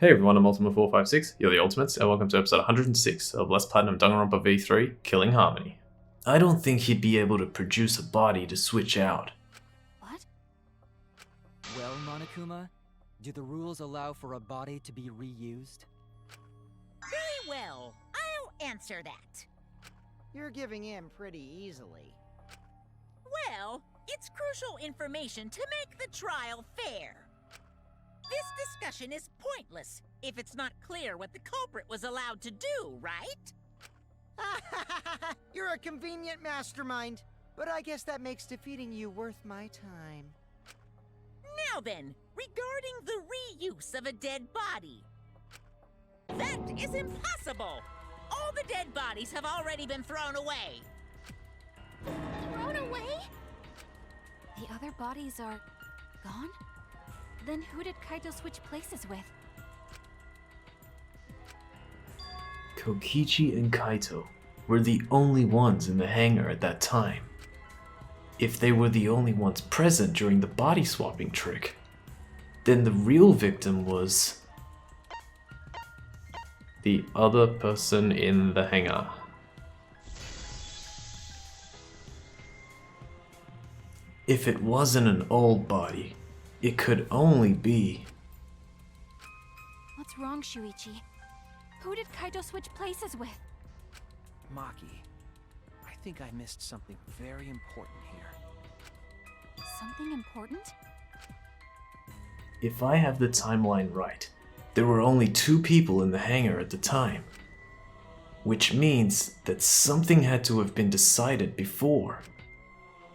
Hey everyone, I'm Ultima456, you're the Ultimates, and welcome to episode 106 of Less Platinum Danganronpa V3, Killing Harmony. I don't think he'd be able to produce a body to switch out. What? Well, Monokuma, do the rules allow for a body to be reused? Very well, I'll answer that. You're giving in pretty easily. Well, it's crucial information to make the trial fair. This discussion is pointless if it's not clear what the culprit was allowed to do, right? You're a convenient mastermind, but I guess that makes defeating you worth my time. Now then, regarding the reuse of a dead body. That is impossible! All the dead bodies have already been thrown away. Thrown away? The other bodies are gone? Then who did Kaito switch places with? Kokichi and Kaito were the only ones in the hangar at that time. If they were the only ones present during the body swapping trick, then the real victim was the other person in the hangar. If it wasn't an old body, it could only be... What's wrong, Shuichi? Who did Kaito switch places with? Maki, I think I missed something very important here. Something important? If I have the timeline right, there were only 2 people in the hangar at the time. Which means that something had to have been decided before.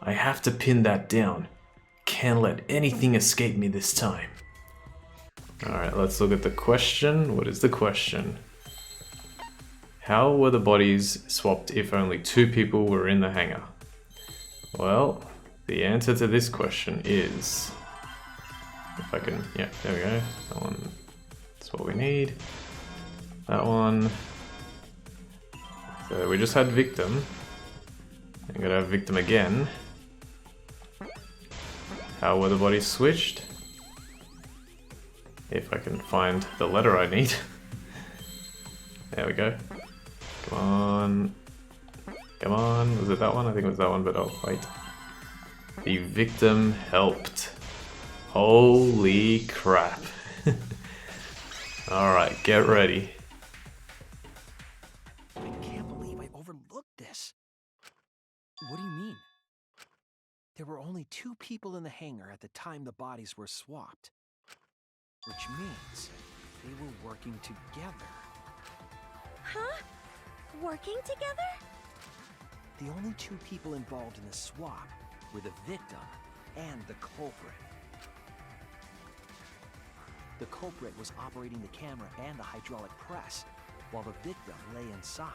I have to pin that down. Can't let anything escape me this time. Alright, let's look at the question. What is the question? How were the bodies swapped if only 2 people were in the hangar? Well, the answer to this question is... If I can... yeah, there we go. That one... that's what we need. That one... So we just had victim. I'm gonna have victim again. How were the bodies switched? If I can find the letter I need. There we go. Come on. Come on. Was it that one? I think it was that one, but oh, wait. The victim helped. Holy crap. Alright, get ready. I can't believe I overlooked this. What do you mean? There were only 2 people in the hangar at the time the bodies were swapped. Which means they were working together. Huh? Working together? The only 2 people involved in the swap were the victim and the culprit. The culprit was operating the camera and the hydraulic press, while the victim lay inside.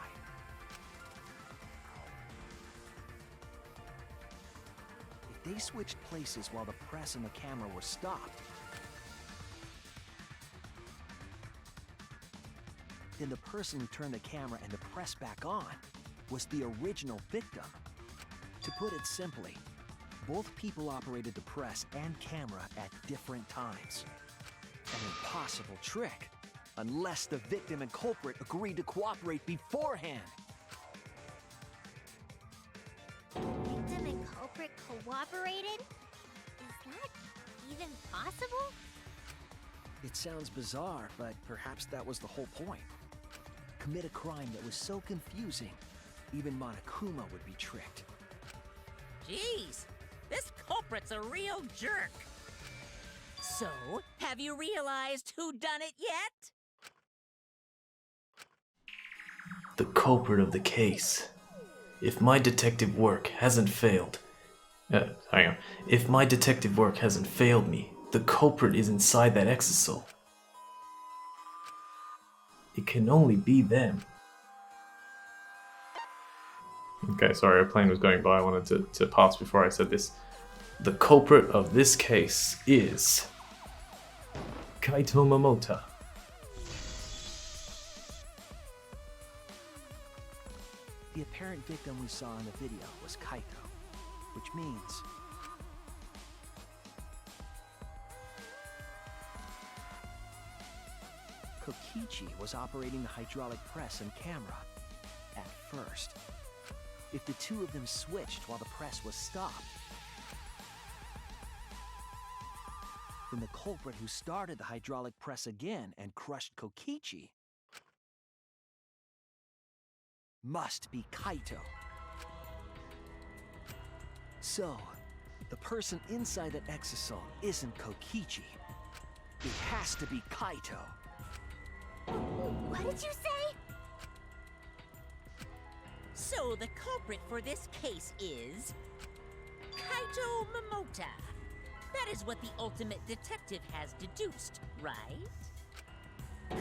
If they switched places while the press and the camera were stopped, then the person who turned the camera and the press back on was the original victim. To put it simply, both people operated the press and camera at different times. An impossible trick, unless the victim and culprit agreed to cooperate beforehand. Victim and culprit cooperated? Is that even possible? It sounds bizarre, but perhaps that was the whole point. Commit a crime that was so confusing, even Monokuma would be tricked. Jeez, this culprit's a real jerk. So, have you realized who done it yet? The culprit of the case. If my detective work hasn't failed... hang on. If my detective work hasn't failed me, the culprit is inside that exisal. It can only be them. Okay, sorry, a plane was going by. I wanted to pass before I said this. The culprit of this case is... Kaito Momota. The apparent victim we saw in the video was Kaito, which means Kokichi was operating the hydraulic press and camera at first. If the two of them switched while the press was stopped, then the culprit who started the hydraulic press again and crushed Kokichi must be Kaito. So, the person inside that exosome isn't Kokichi. It has to be Kaito. What did you say? So the culprit for this case is Kaito Momota. That is what the ultimate detective has deduced, right?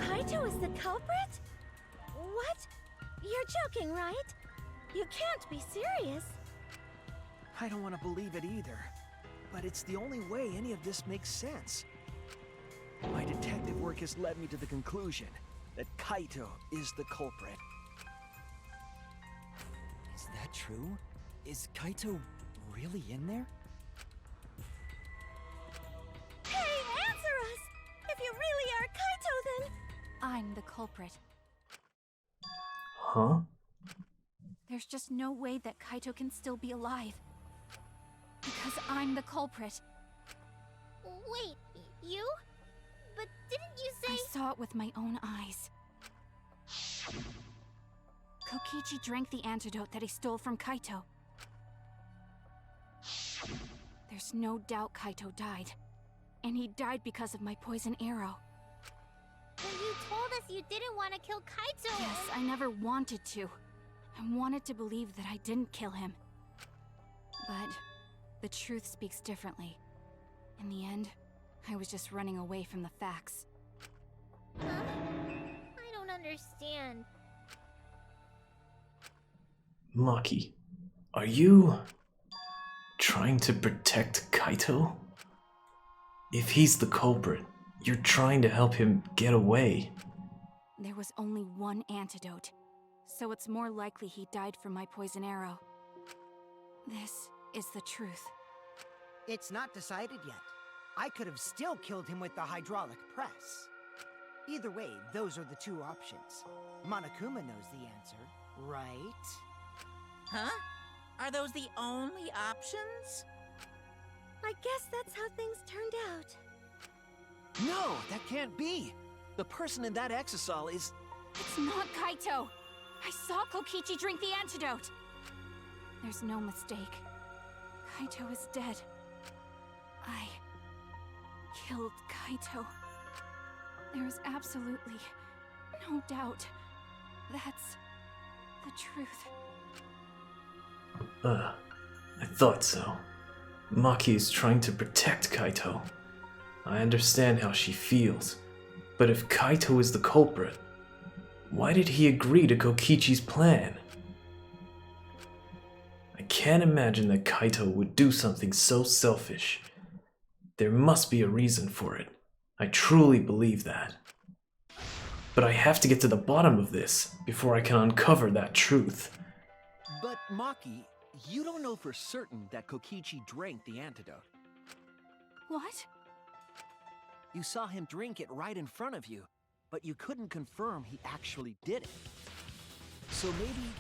Kaito is the culprit? What? You're joking, right? You can't be serious. I don't want to believe it either, but it's the only way any of this makes sense. My detective work has led me to the conclusion that Kaito is the culprit. Is that true? Is Kaito really in there? Hey, answer us! If you really are Kaito, then... I'm the culprit. Huh? There's just no way that Kaito can still be alive. Because I'm the culprit. Wait, you? But didn't you say... I saw it with my own eyes. Kokichi drank the antidote that he stole from Kaito. There's no doubt Kaito died. And he died because of my poison arrow. But you told us you didn't want to kill Kaito. Yes, I never wanted to. I wanted to believe that I didn't kill him. But the truth speaks differently. In the end, I was just running away from the facts. Huh? I don't understand. Maki, are you trying to protect Kaito? If he's the culprit, you're trying to help him get away. There was only one antidote, so it's more likely he died from my poison arrow. This is the truth. It's not decided yet. I could have still killed him with the hydraulic press. Either way, those are the two options. Monokuma knows the answer, right? Huh? Are those the only options? I guess that's how things turned out. No, that can't be. The person in that exosol is... It's not Kaito! I saw Kokichi drink the antidote! There's no mistake. Kaito is dead. I killed Kaito. There is absolutely no doubt. That's the truth. I thought so. Maki is trying to protect Kaito. I understand how she feels, but if Kaito is the culprit, why did he agree to Kokichi's plan? I can't imagine that Kaito would do something so selfish. There must be a reason for it. I truly believe that. But I have to get to the bottom of this before I can uncover that truth. But Maki, you don't know for certain that Kokichi drank the antidote. What? You saw him drink it right in front of you, but you couldn't confirm he actually did it. So maybe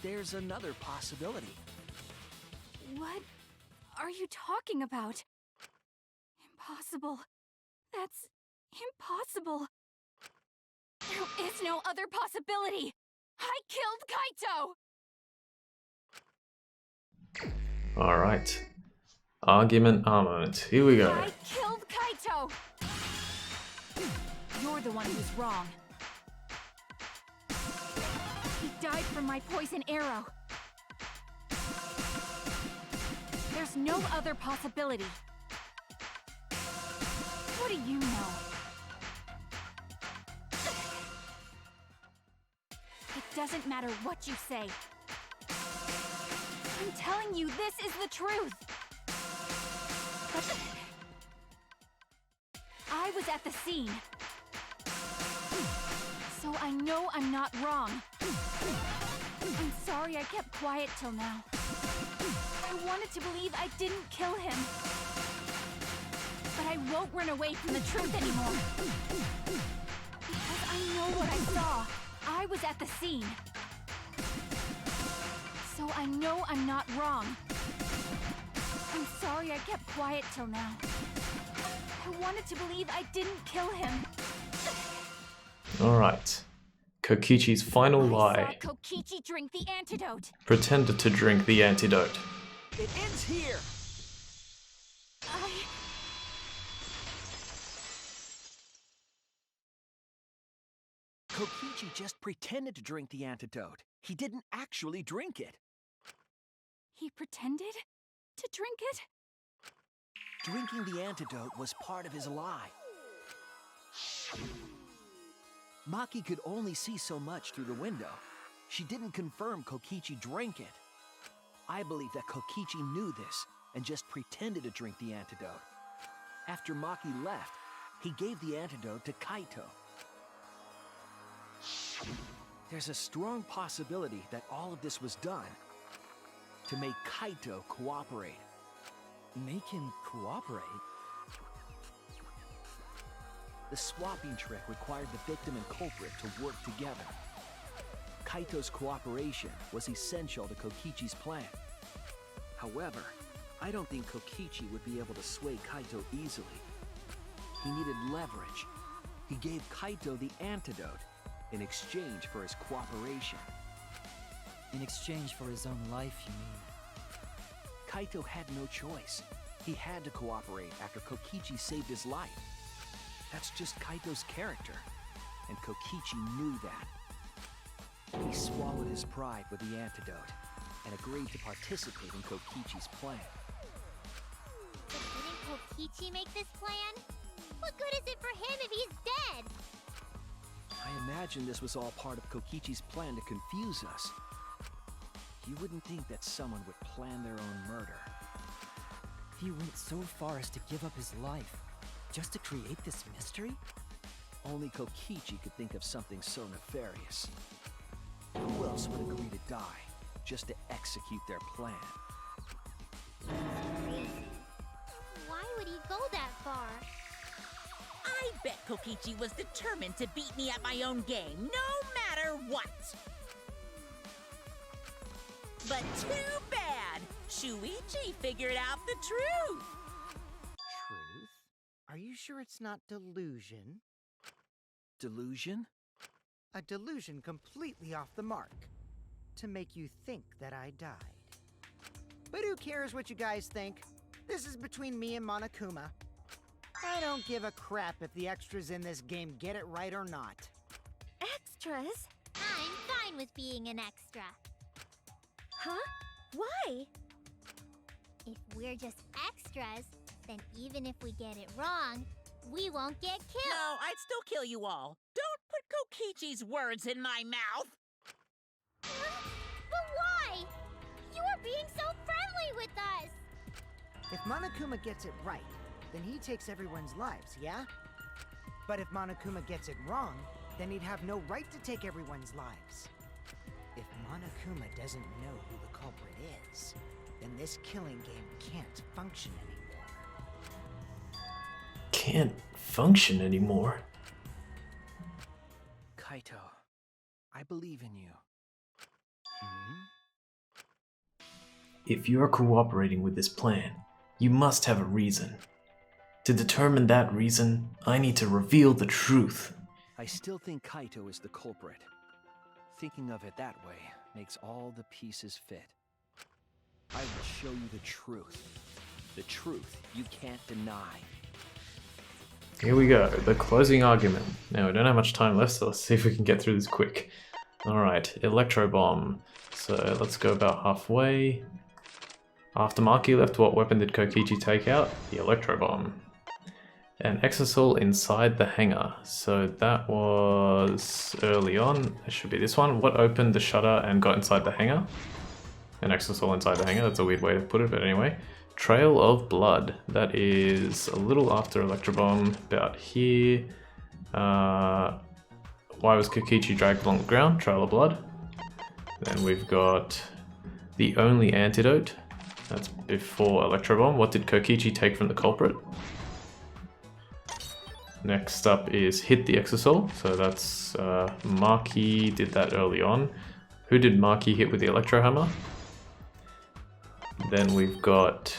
there's another possibility. What are you talking about? Impossible. That's impossible. There is no other possibility. I killed Kaito! Alright. Argument armament. Here we go. I killed Kaito! You're the one who's wrong. He died from my poison arrow. There's no other possibility. What do you know? It doesn't matter what you say. I'm telling you, this is the truth. I was at the scene. So I know I'm not wrong. I'm sorry I kept quiet till now. I wanted to believe I didn't kill him. But I won't run away from the truth anymore. Because I I was at the scene. So I know I'm not wrong. I'm sorry I kept quiet till now. I wanted to believe I didn't kill him. Alright. Kokichi's final I lie. saw Kokichi drink the antidote. Pretended to drink the antidote. It ends here! Kokichi just pretended to drink the antidote. He didn't actually drink it. He pretended to drink it? Drinking the antidote was part of his lie. Maki could only see so much through the window. She didn't confirm Kokichi drank it. I believe that Kokichi knew this and just pretended to drink the antidote. After Maki left, he gave the antidote to Kaito. There's a strong possibility that all of this was done to make Kaito cooperate. Make him cooperate? The swapping trick required the victim and culprit to work together. Kaito's cooperation was essential to Kokichi's plan. However, I don't think Kokichi would be able to sway Kaito easily. He needed leverage. He gave Kaito the antidote in exchange for his cooperation. In exchange for his own life, you mean? Kaito had no choice. He had to cooperate after Kokichi saved his life. That's just Kaito's character, and Kokichi knew that. He swallowed his pride with the antidote and agreed to participate in Kokichi's plan. But didn't Kokichi make this plan? What good is it for him if he's dead? I imagine this was all part of Kokichi's plan to confuse us. You wouldn't think that someone would plan their own murder. He went so far as to give up his life, just to create this mystery? Only Kokichi could think of something so nefarious. Who else would agree to die just to execute their plan? Crazy. Why would he go that far? I bet Kokichi was determined to beat me at my own game, no matter what. But too bad! Shuichi figured out the truth! Truth? Are you sure it's not delusion? Delusion? A delusion completely off the mark. To make you think that I died. But who cares what you guys think? This is between me and Monokuma. I don't give a crap if the extras in this game get it right or not. Extras? I'm fine with being an extra. Huh? Why? If we're just extras, then even if we get it wrong, we won't get killed. No, I'd still kill you all. Don't put Kokichi's words in my mouth! But why? You're being so friendly with us! If Monokuma gets it right, then he takes everyone's lives, yeah? But if Monokuma gets it wrong, then he'd have no right to take everyone's lives. If Monokuma doesn't know who the culprit is, then this killing game can't function anymore. Can't function anymore. Kaito, I believe in you. If you're cooperating with this plan, you must have a reason. To determine that reason, I need to reveal the truth. I still think Kaito is the culprit. Thinking of it that way makes all the pieces fit. I will show you the truth. The truth you can't deny. Here we go, the closing argument. Now, we don't have much time left, so let's see if we can get through this quick. Alright, Electro Bomb. So let's go about halfway. After Maki left, what weapon did Kokichi take out? The Electro Bomb. An Exosol inside the hangar. So that was early on. It should be this one. What opened the shutter and got inside the hangar? An Exosol inside the hangar. That's a weird way to put it, but anyway. Trail of Blood. That is a little after Electro Bomb, about here. Why was Kokichi dragged along the ground? Trail of Blood. Then we've got the only antidote. That's before Electro Bomb. What did Kokichi take from the culprit? Next up is hit the exosol. So that's Maki did that early on. Who did Maki hit with the electro hammer? Then we've got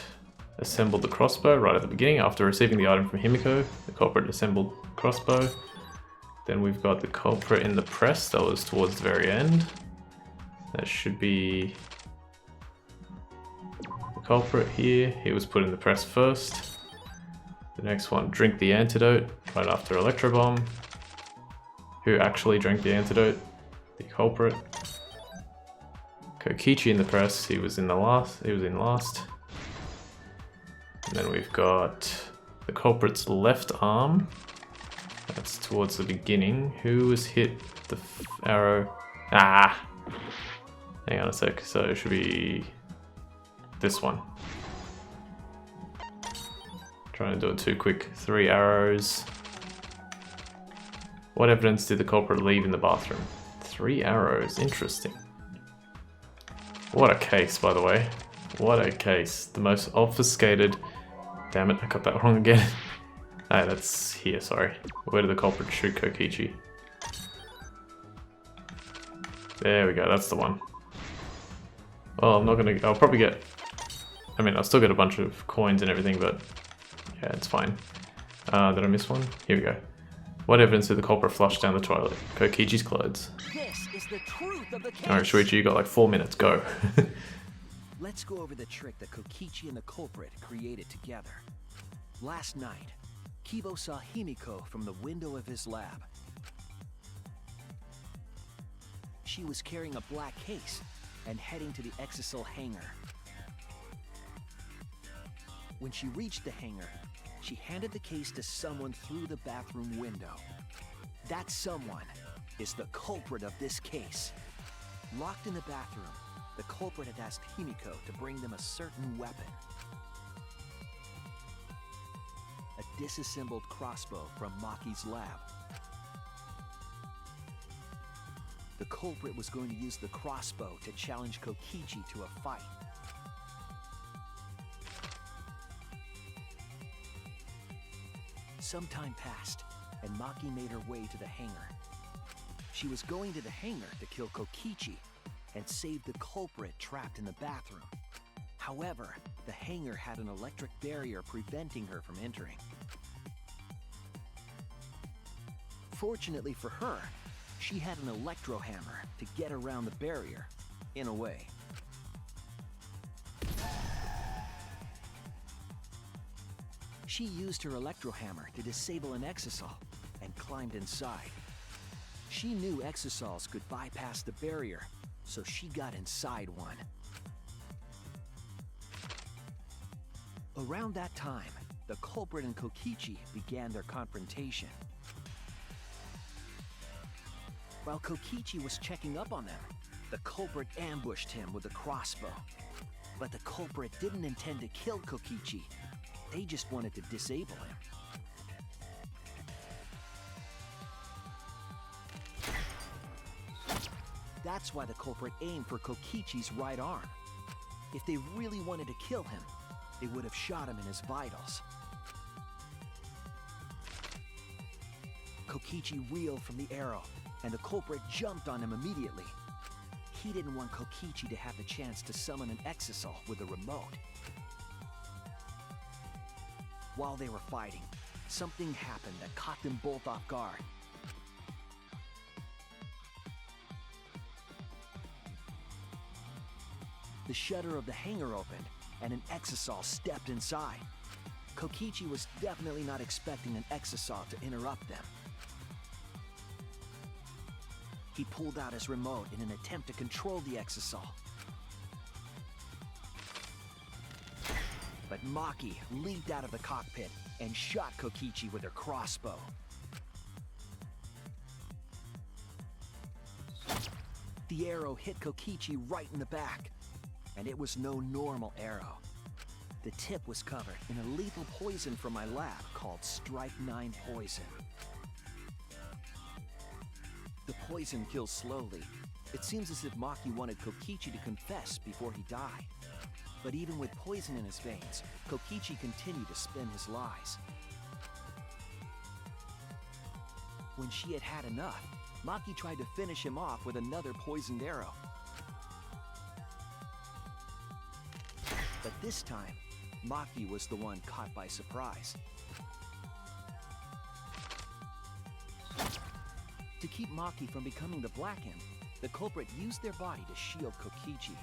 assembled the crossbow right at the beginning. After receiving the item from Himiko, the culprit assembled crossbow. Then we've got the culprit in the press. That was towards the very end. That should be the culprit here. He was put in the press first. The next one, drink the antidote right after electro bomb. Who actually drank the antidote? The culprit. Kokichi in the press. He was in last. And then we've got the culprit's left arm. That's towards the beginning. Who was hit the arrow? Ah! Hang on a sec. So it should be this one. Trying to do it too quick. 3 arrows. What evidence did the culprit leave in the bathroom? 3 arrows. Interesting. What a case, by the way. What a case. The most obfuscated... Damn it, I got that wrong again. Ah, that's here, sorry. Where did the culprit shoot Kokichi? There we go, that's the one. Well, I'm not gonna... I'll probably get... I mean, I'll still get a bunch of coins and everything, but... Yeah, it's fine. Did I miss one? Here we go. What evidence did the culprit flush down the toilet? Kokichi's clothes. This is the truth of the case. Alright, Shuichi, you got like 4 minutes, go. Let's go over the trick that Kokichi and the culprit created together. Last night, Kibo saw Himiko from the window of his lab. She was carrying a black case and heading to the exisal hangar. When she reached the hangar, she handed the case to someone through the bathroom window. That someone is the culprit of this case. Locked in the bathroom, the culprit had asked Himiko to bring them a certain weapon. A disassembled crossbow from Maki's lab. The culprit was going to use the crossbow to challenge Kokichi to a fight. Some time passed, and Maki made her way to the hangar. She was going to the hangar to kill Kokichi and save the culprit trapped in the bathroom. However, the hangar had an electric barrier preventing her from entering. Fortunately for her, she had an electro hammer to get around the barrier, in a way. She used her electro hammer to disable an exisal and climbed inside. She knew exisals could bypass the barrier, so she got inside one. Around that time, the culprit and Kokichi began their confrontation. While Kokichi was checking up on them, the culprit ambushed him with a crossbow. But the culprit didn't intend to kill Kokichi. They just wanted to disable him. That's why the culprit aimed for Kokichi's right arm. If they really wanted to kill him, they would have shot him in his vitals. Kokichi reeled from the arrow, and the culprit jumped on him immediately. He didn't want Kokichi to have the chance to summon an exisal with a remote. While they were fighting, something happened that caught them both off guard. The shutter of the hangar opened, and an exisal stepped inside. Kokichi was definitely not expecting an exisal to interrupt them. He pulled out his remote in an attempt to control the exisal. But Maki leaped out of the cockpit and shot Kokichi with her crossbow. The arrow hit Kokichi right in the back, and it was no normal arrow. The tip was covered in a lethal poison from my lab called Strike 9 poison. The poison kills slowly. It seems as if Maki wanted Kokichi to confess before he died. But even with poison in his veins, Kokichi continued to spin his lies. When she had had enough, Maki tried to finish him off with another poisoned arrow. But this time, Maki was the one caught by surprise. To keep Maki from becoming the Black Imp, the culprit used their body to shield Kokichi.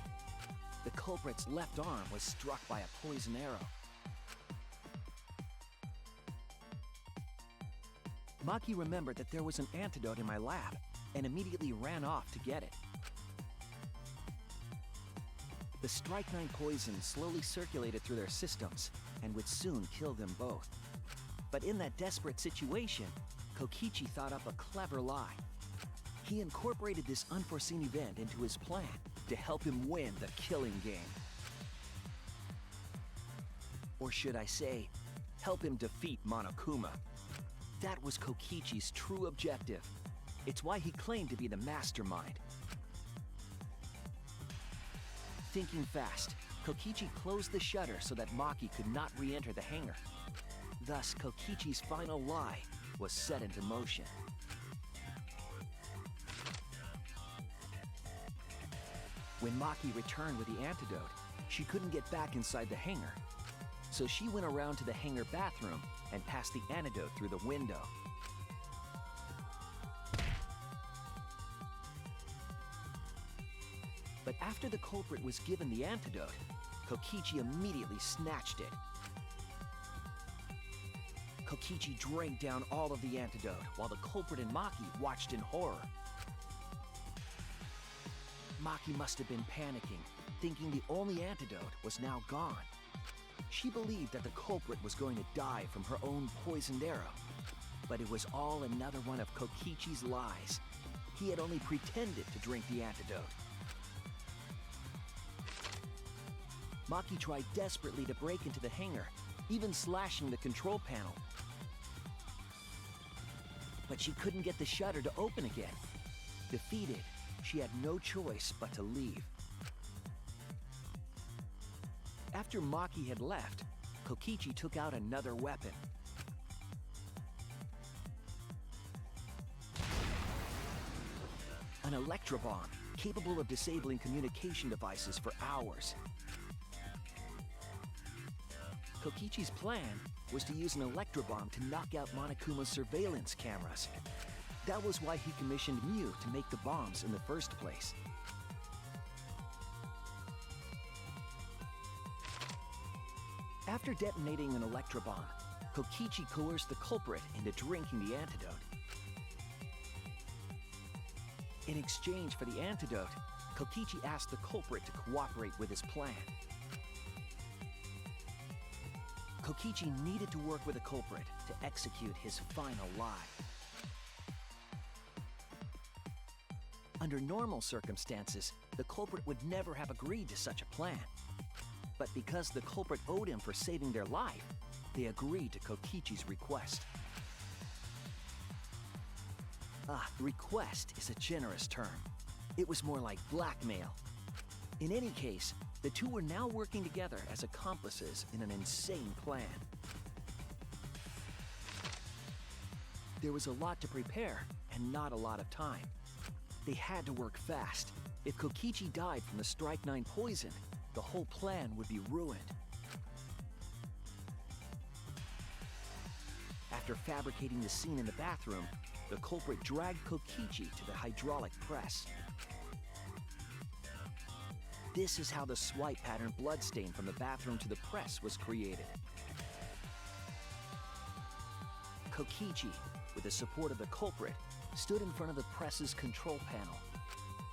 The culprit's left arm was struck by a poison arrow. Maki remembered that there was an antidote in my lab and immediately ran off to get it. The strychnine poison slowly circulated through their systems and would soon kill them both. But in that desperate situation, Kokichi thought up a clever lie. He incorporated this unforeseen event into his plan to help him win the killing game. Or should I say, help him defeat Monokuma. That was Kokichi's true objective. It's why he claimed to be the mastermind. Thinking fast, Kokichi closed the shutter so that Maki could not re-enter the hangar. Thus, Kokichi's final lie was set into motion. When Maki returned with the antidote, she couldn't get back inside the hangar. So she went around to the hangar bathroom and passed the antidote through the window. But after the culprit was given the antidote, Kokichi immediately snatched it. Kokichi drank down all of the antidote while the culprit and Maki watched in horror. Maki must have been panicking, thinking the only antidote was now gone. She believed that the culprit was going to die from her own poisoned arrow. But it was all another one of Kokichi's lies. He had only pretended to drink the antidote. Maki tried desperately to break into the hangar, even slashing the control panel. But she couldn't get the shutter to open again. Defeated, she had no choice but to leave. After Maki had left, Kokichi took out another weapon. An electrobomb, capable of disabling communication devices for hours. Kokichi's plan was to use an electrobomb to knock out Monokuma's surveillance cameras. That was why he commissioned Mew to make the bombs in the first place. After detonating an electrobomb, Kokichi coerced the culprit into drinking the antidote. In exchange for the antidote, Kokichi asked the culprit to cooperate with his plan. Kokichi needed to work with the culprit to execute his final lie. Under normal circumstances, the culprit would never have agreed to such a plan. But because the culprit owed him for saving their life, they agreed to Kokichi's request. Request is a generous term. It was more like blackmail. In any case, the two were now working together as accomplices in an insane plan. There was a lot to prepare and not a lot of time. They had to work fast. If Kokichi died from the strychnine poison, the whole plan would be ruined. After fabricating the scene in the bathroom, the culprit dragged Kokichi to the hydraulic press. This is how the swipe pattern bloodstain from the bathroom to the press was created. Kokichi, with the support of the culprit, stood in front of the press's control panel.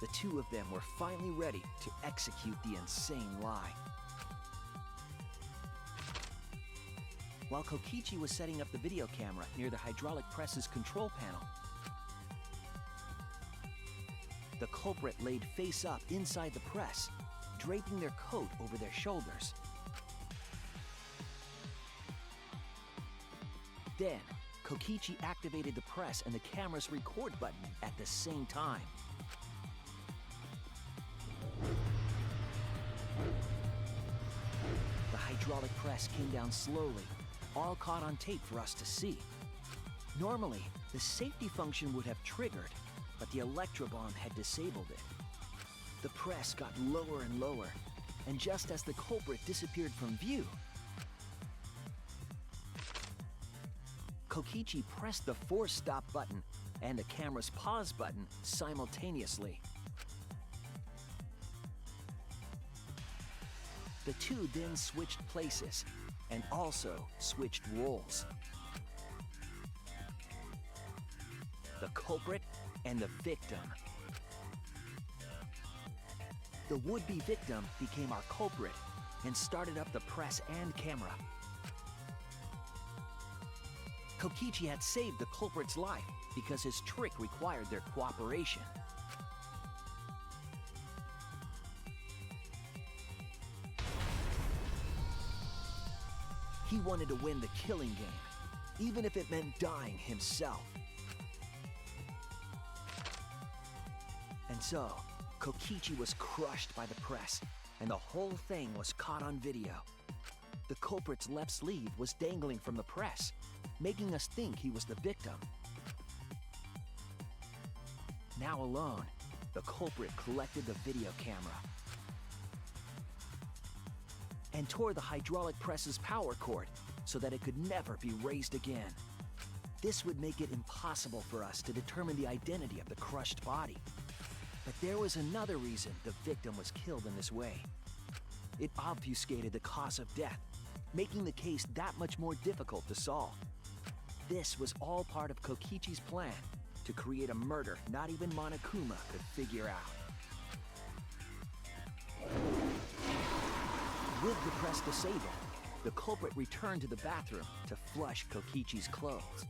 The two of them were finally ready to execute the insane lie. While Kokichi was setting up the video camera near the hydraulic press's control panel, the culprit laid face up inside the press, draping their coat over their shoulders. Then, Kokichi activated the press and the camera's record button at the same time. The hydraulic press came down slowly, all caught on tape for us to see. Normally, The safety function would have triggered, but the electro bomb had disabled it. The press got lower and lower, and just as the culprit disappeared from view, Kokichi pressed the force stop button and the camera's pause button simultaneously. The two then switched places and also switched roles. The culprit and the victim. The would-be victim became our culprit and started up the press and camera. Kokichi had saved the culprit's life because his trick required their cooperation. He wanted to win the killing game, even if it meant dying himself. And so, Kokichi was crushed by the press, and the whole thing was caught on video. The culprit's left sleeve was dangling from the press, making us think he was the victim. Now alone, the culprit collected the video camera and tore the hydraulic press's power cord so that it could never be raised again. This would make it impossible for us to determine the identity of the crushed body. But there was another reason the victim was killed in this way. It obfuscated the cause of death, making the case that much more difficult to solve. This was all part of Kokichi's plan to create a murder not even Monokuma could figure out. With the press disabled, the culprit returned to the bathroom to flush Kokichi's clothes.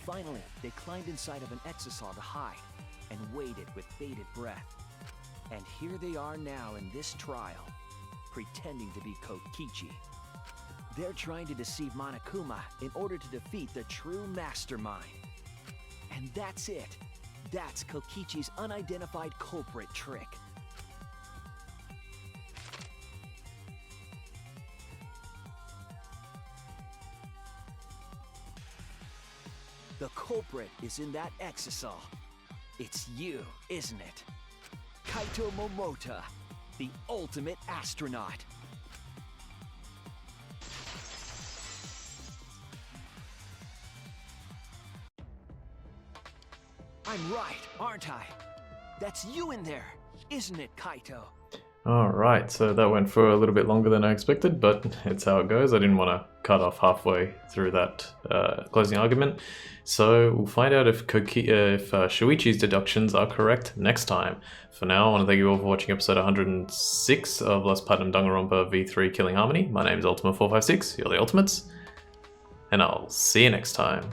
Finally, they climbed inside of an exisal to hide and waited with bated breath. And here they are now in this trial, pretending to be Kokichi. They're trying to deceive Monokuma in order to defeat the true mastermind. And that's it. That's Kokichi's unidentified culprit trick. The culprit is in that exisal. It's you, isn't it? Kaito Momota, the ultimate astronaut. I'm right, aren't I? That's you in there, isn't it, Kaito? Alright, so that went for a little bit longer than I expected, but it's how it goes. I didn't want to cut off halfway through that closing argument. So we'll find out if Shuichi's deductions are correct next time. For now, I want to thank you all for watching episode 106 of Lost Platinum Danganronpa V3 Killing Harmony. My name is Ultima456, you're the Ultimates, and I'll see you next time.